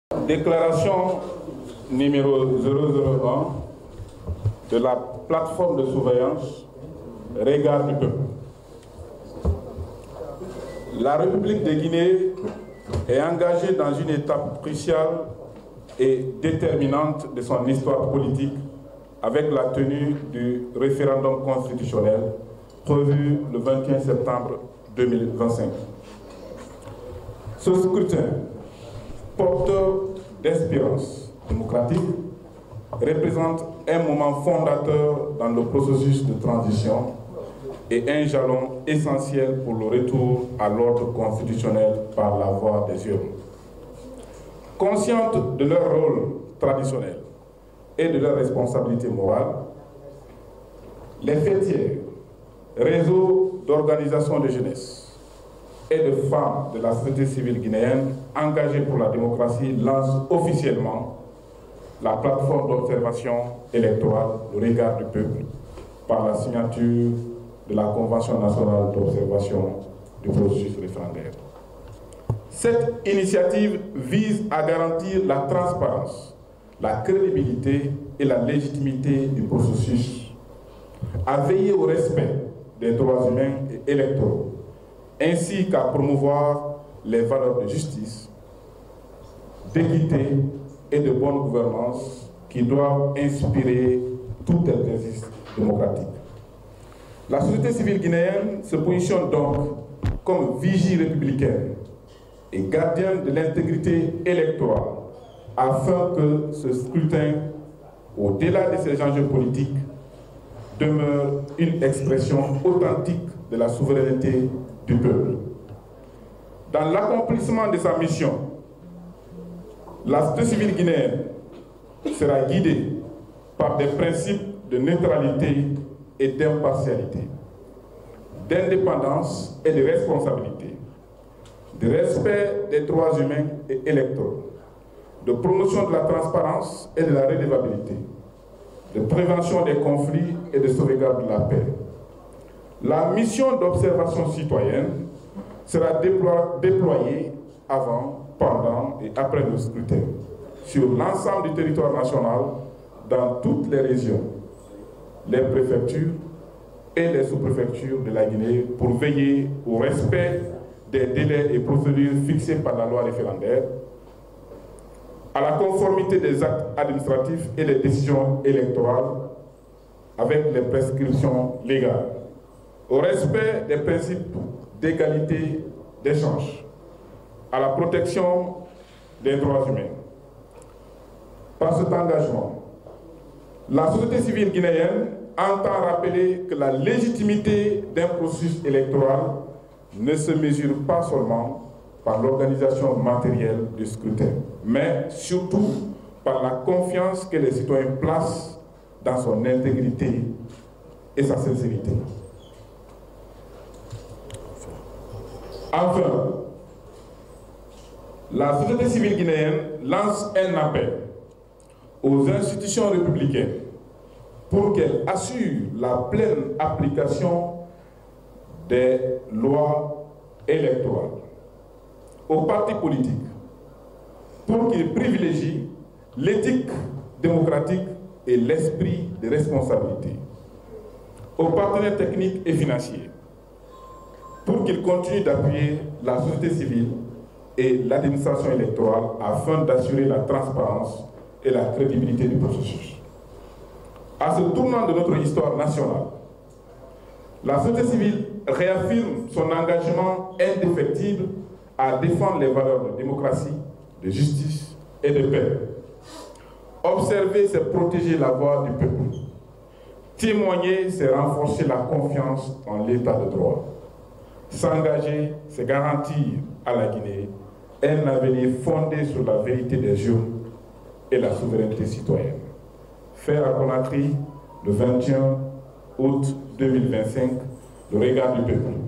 Déclaration numéro 001 de la plateforme de surveillance Regard du peuple. La République de Guinée est engagée dans une étape cruciale et déterminante de son histoire politique avec la tenue du référendum constitutionnel prévu le 21 septembre 2025. Ce scrutin, porteur d'espérance démocratique, représente un moment fondateur dans le processus de transition et un jalon essentiel pour le retour à l'ordre constitutionnel par la voie des urnes. Conscientes de leur rôle traditionnel et de leur responsabilité morale, les fêtières, réseaux d'organisations de jeunesse et de femmes de la société civile guinéenne engagées pour la démocratie lancent officiellement la plateforme d'observation électorale, le Regard du peuple, par la signature de la Convention nationale d'observation du processus référendaire. Cette initiative vise à garantir la transparence, la crédibilité et la légitimité du processus, à veiller au respect des droits humains et électoraux, ainsi qu'à promouvoir les valeurs de justice, d'équité et de bonne gouvernance qui doivent inspirer tout exercice démocratique. La société civile guinéenne se positionne donc comme vigie républicaine et gardienne de l'intégrité électorale afin que ce scrutin, au-delà de ses enjeux politiques, demeure une expression authentique de la souveraineté du peuple. Dans l'accomplissement de sa mission, la société civile guinéenne sera guidée par des principes de neutralité et d'impartialité, d'indépendance et de responsabilité, de respect des droits humains et électoraux, de promotion de la transparence et de la redevabilité, de prévention des conflits et de sauvegarde de la paix. La mission d'observation citoyenne sera déployée avant, pendant et après le scrutin sur l'ensemble du territoire national, dans toutes les régions, les préfectures et les sous-préfectures de la Guinée pour veiller au respect des délais et procédures fixés par la loi référendaire, à la conformité des actes administratifs et des décisions électorales avec les prescriptions légales, au respect des principes d'égalité d'échange, à la protection des droits humains. Par cet engagement, la société civile guinéenne entend rappeler que la légitimité d'un processus électoral ne se mesure pas seulement par l'organisation matérielle du scrutin, mais surtout par la confiance que les citoyens placent dans son intégrité et sa sincérité. Enfin, la société civile guinéenne lance un appel aux institutions républicaines pour qu'elles assurent la pleine application des lois électorales, aux partis politiques, pour qu'ils privilégient l'éthique démocratique et l'esprit de responsabilité, aux partenaires techniques et financiers, pour qu'ils continuent d'appuyer la société civile et l'administration électorale afin d'assurer la transparence et la crédibilité du processus. À ce tournant de notre histoire nationale, la société civile réaffirme son engagement indéfectible à défendre les valeurs de démocratie, de justice et de paix. Observer, c'est protéger la voix du peuple. Témoigner, c'est renforcer la confiance en l'état de droit. S'engager, c'est garantir à la Guinée un avenir fondé sur la vérité des urnes et la souveraineté citoyenne. Fait à Conakry, le 21 août 2025, le Regard du peuple.